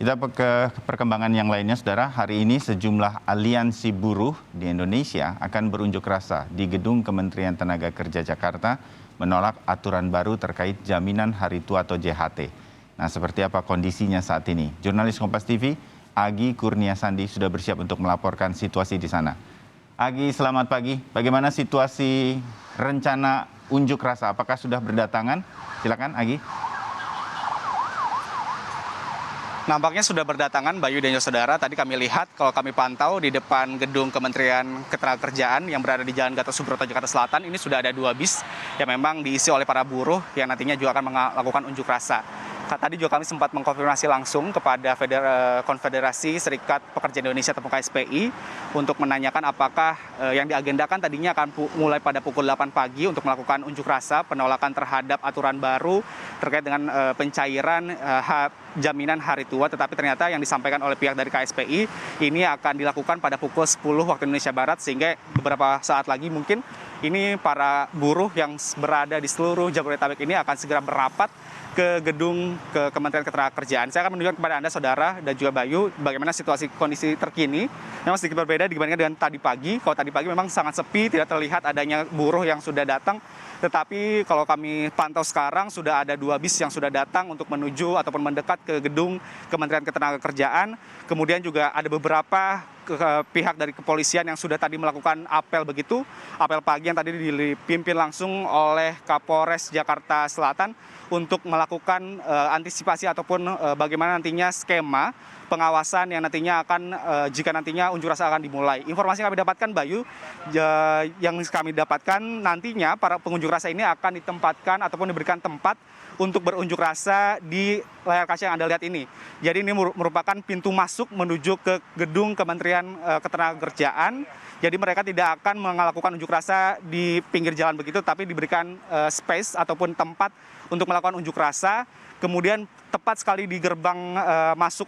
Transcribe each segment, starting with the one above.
Kita ke perkembangan yang lainnya, Saudara. Hari ini sejumlah aliansi buruh di Indonesia akan berunjuk rasa di Gedung Kementerian Tenaga Kerja Jakarta menolak aturan baru terkait jaminan hari tua atau JHT. Nah, seperti apa kondisinya saat ini? Jurnalis Kompas TV, Agi Kurnia Sandi sudah bersiap untuk melaporkan situasi di sana. Agi, selamat pagi. Bagaimana situasi rencana unjuk rasa? Apakah sudah berdatangan? Silakan, Agi. Nampaknya sudah berdatangan, Bayu dan saudara. Tadi kami lihat, kalau kami pantau di depan gedung Kementerian Ketenagakerjaan yang berada di Jalan Gatot Subroto, Jakarta Selatan, ini sudah ada 2 bis yang memang diisi oleh para buruh yang nantinya juga akan melakukan unjuk rasa. Tadi juga kami sempat mengkonfirmasi langsung kepada Konfederasi Serikat Pekerja Indonesia atau KSPI untuk menanyakan apakah yang diagendakan tadinya akan mulai pada pukul 8 pagi untuk melakukan unjuk rasa penolakan terhadap aturan baru terkait dengan pencairan jaminan hari tua, tetapi ternyata yang disampaikan oleh pihak dari KSPI ini akan dilakukan pada pukul 10 waktu Indonesia Barat, sehingga beberapa saat lagi mungkin ini para buruh yang berada di seluruh Jabodetabek ini akan segera merapat ke gedung Kementerian Ketenagakerjaan. Saya akan menunjukkan kepada Anda, saudara, dan juga Bayu, bagaimana situasi kondisi terkini. Memang sedikit berbeda dibandingkan dengan tadi pagi. Kalau tadi pagi memang sangat sepi, tidak terlihat adanya buruh yang sudah datang. Tetapi kalau kami pantau sekarang, sudah ada 2 bis yang sudah datang untuk menuju ataupun mendekat ke gedung Kementerian Ketenagakerjaan. Kemudian juga ada beberapa pihak dari kepolisian yang sudah tadi melakukan apel begitu. Apel pagi yang tadi dipimpin langsung oleh Kapolres Jakarta Selatan untuk melakukan antisipasi ataupun bagaimana nantinya skema pengawasan yang nantinya akan jika nantinya unjuk rasa akan dimulai. Informasi yang kami dapatkan, Bayu, yang kami dapatkan nantinya para pengunjuk rasa ini akan ditempatkan ataupun diberikan tempat untuk berunjuk rasa di layar kaca yang Anda lihat ini. Jadi ini merupakan pintu masuk menuju ke gedung Kementerian Ketenagakerjaan. Jadi mereka tidak akan melakukan unjuk rasa di pinggir jalan begitu, tapi diberikan space ataupun tempat untuk melakukan unjuk rasa. Kemudian tepat sekali di gerbang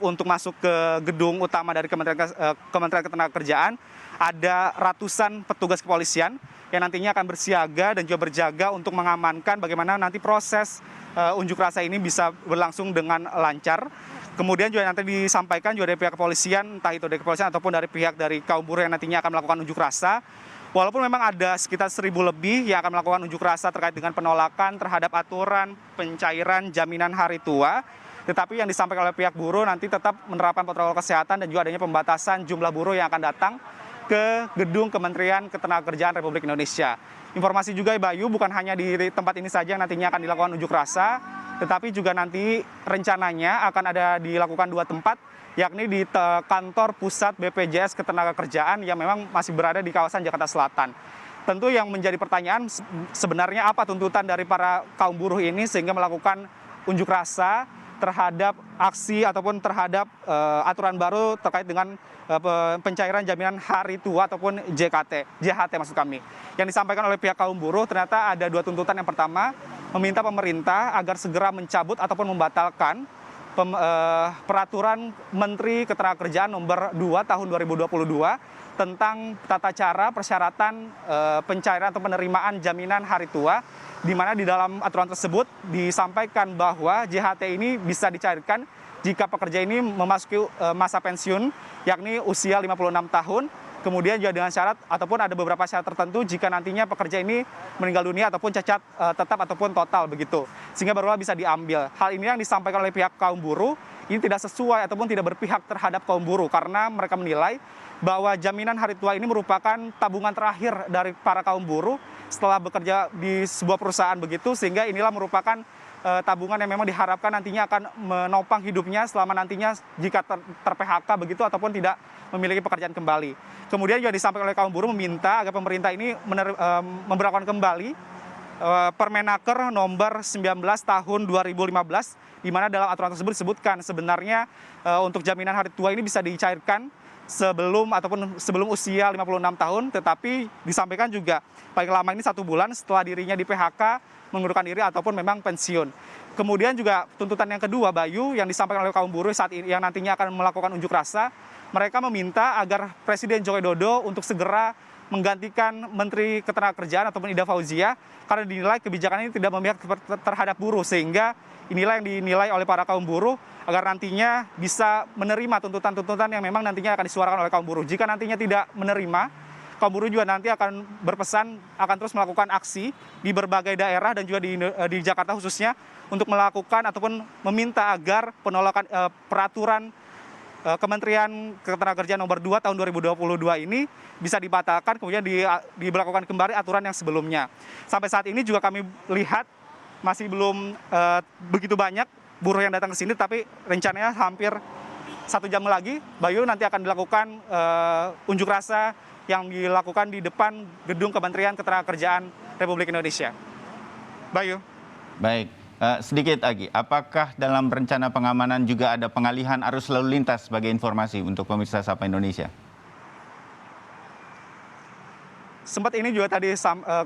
untuk masuk ke gedung utama dari Kementerian Ketenagakerjaan ada ratusan petugas kepolisian yang nantinya akan bersiaga dan juga berjaga untuk mengamankan bagaimana nanti proses unjuk rasa ini bisa berlangsung dengan lancar. Kemudian juga nanti disampaikan juga dari pihak kepolisian, entah itu dari kepolisian ataupun dari pihak dari kaum buruh yang nantinya akan melakukan unjuk rasa. Walaupun memang ada sekitar 1.000 lebih yang akan melakukan unjuk rasa terkait dengan penolakan terhadap aturan pencairan jaminan hari tua, tetapi yang disampaikan oleh pihak buruh nanti tetap menerapkan protokol kesehatan dan juga adanya pembatasan jumlah buruh yang akan datang ke gedung Kementerian Ketenagakerjaan Republik Indonesia. Informasi juga, Bayu, bukan hanya di tempat ini saja yang nantinya akan dilakukan unjuk rasa, tetapi juga nanti rencananya akan ada dilakukan 2 tempat, yakni di kantor pusat BPJS Ketenagakerjaan yang memang masih berada di kawasan Jakarta Selatan. Tentu yang menjadi pertanyaan sebenarnya apa tuntutan dari para kaum buruh ini sehingga melakukan unjuk rasa terhadap aksi ataupun terhadap aturan baru terkait dengan pencairan jaminan hari tua ataupun JHT maksud kami. Yang disampaikan oleh pihak kaum buruh ternyata ada 2 tuntutan. Yang pertama, meminta pemerintah agar segera mencabut ataupun membatalkan peraturan Menteri Ketenagakerjaan nomor 2 tahun 2022 tentang tata cara persyaratan pencairan atau penerimaan jaminan hari tua, di mana di dalam aturan tersebut disampaikan bahwa JHT ini bisa dicairkan jika pekerja ini memasuki masa pensiun, yakni usia 56 tahun, kemudian juga dengan syarat ataupun ada beberapa syarat tertentu jika nantinya pekerja ini meninggal dunia ataupun cacat tetap ataupun total begitu, sehingga barulah bisa diambil. Hal ini yang disampaikan oleh pihak kaum buruh ini tidak sesuai ataupun tidak berpihak terhadap kaum buruh, karena mereka menilai bahwa jaminan hari tua ini merupakan tabungan terakhir dari para kaum buruh setelah bekerja di sebuah perusahaan begitu, sehingga inilah merupakan tabungan yang memang diharapkan nantinya akan menopang hidupnya selama nantinya jika ter-PHK begitu ataupun tidak memiliki pekerjaan kembali. Kemudian juga disampaikan oleh kaum buruh meminta agar pemerintah ini memberlakukan kembali Permenaker nomor 19 tahun 2015, di mana dalam aturan tersebut disebutkan sebenarnya untuk jaminan hari tua ini bisa dicairkan sebelum usia 56 tahun, tetapi disampaikan juga paling lama ini 1 bulan setelah dirinya di PHK, mengundurkan diri ataupun memang pensiun. Kemudian juga tuntutan yang kedua, Bayu, yang disampaikan oleh kaum buruh saat ini yang nantinya akan melakukan unjuk rasa, mereka meminta agar Presiden Joko Widodo untuk segera menggantikan Menteri Ketenagakerjaan ataupun Ida Fauzia karena dinilai kebijakan ini tidak memihak terhadap buruh, sehingga inilah yang dinilai oleh para kaum buruh agar nantinya bisa menerima tuntutan-tuntutan yang memang nantinya akan disuarakan oleh kaum buruh. Jika nantinya tidak menerima, kaum buruh juga nanti akan berpesan akan terus melakukan aksi di berbagai daerah dan juga di Jakarta khususnya untuk melakukan ataupun meminta agar penolakan peraturan Kementerian Ketenagakerjaan nomor 2 tahun 2022 ini bisa dibatalkan, kemudian diberlakukan kembali aturan yang sebelumnya. Sampai saat ini juga kami lihat masih belum begitu banyak buruh yang datang ke sini, tapi rencananya hampir 1 jam lagi, Bayu, nanti akan dilakukan unjuk rasa yang dilakukan di depan gedung Kementerian Ketenagakerjaan Republik Indonesia. Bayu. Baik, sedikit lagi, apakah dalam rencana pengamanan juga ada pengalihan arus lalu lintas sebagai informasi untuk pemirsa Sapa Indonesia? Sempat ini juga tadi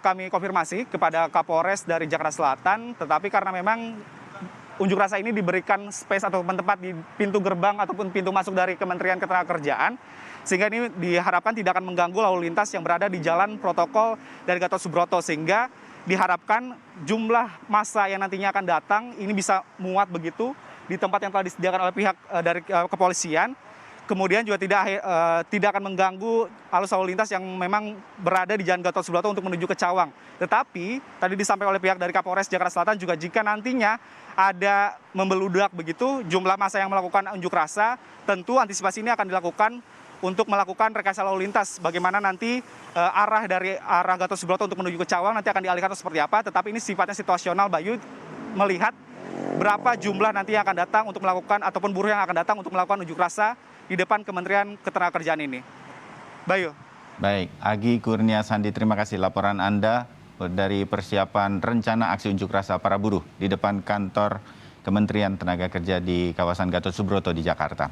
kami konfirmasi kepada Kapolres dari Jakarta Selatan, tetapi karena memang unjuk rasa ini diberikan space atau tempat di pintu gerbang ataupun pintu masuk dari Kementerian Ketenagakerjaan, sehingga ini diharapkan tidak akan mengganggu lalu lintas yang berada di jalan protokol dari Gatot Subroto, sehingga diharapkan jumlah massa yang nantinya akan datang ini bisa muat begitu di tempat yang telah disediakan oleh pihak dari kepolisian. Kemudian juga tidak akan mengganggu arus lalu lintas yang memang berada di Jalan Gatot Subroto untuk menuju ke Cawang. Tetapi tadi disampaikan oleh pihak dari Kapolres Jakarta Selatan juga jika nantinya ada membeludak begitu jumlah massa yang melakukan unjuk rasa, tentu antisipasi ini akan dilakukan untuk melakukan rekayasa lalu lintas. Bagaimana nanti arah dari arah Gatot Subroto untuk menuju ke Cawang nanti akan dialihkan seperti apa. Tetapi ini sifatnya situasional, Bayu, melihat berapa jumlah nanti yang akan datang untuk melakukan ataupun buruh yang akan datang untuk melakukan unjuk rasa di depan Kementerian Ketenagakerjaan ini. Bayu. Baik, Agi Kurnia Sandi, terima kasih laporan Anda dari persiapan rencana aksi unjuk rasa para buruh di depan kantor Kementerian Tenaga Kerja di kawasan Gatot Subroto di Jakarta.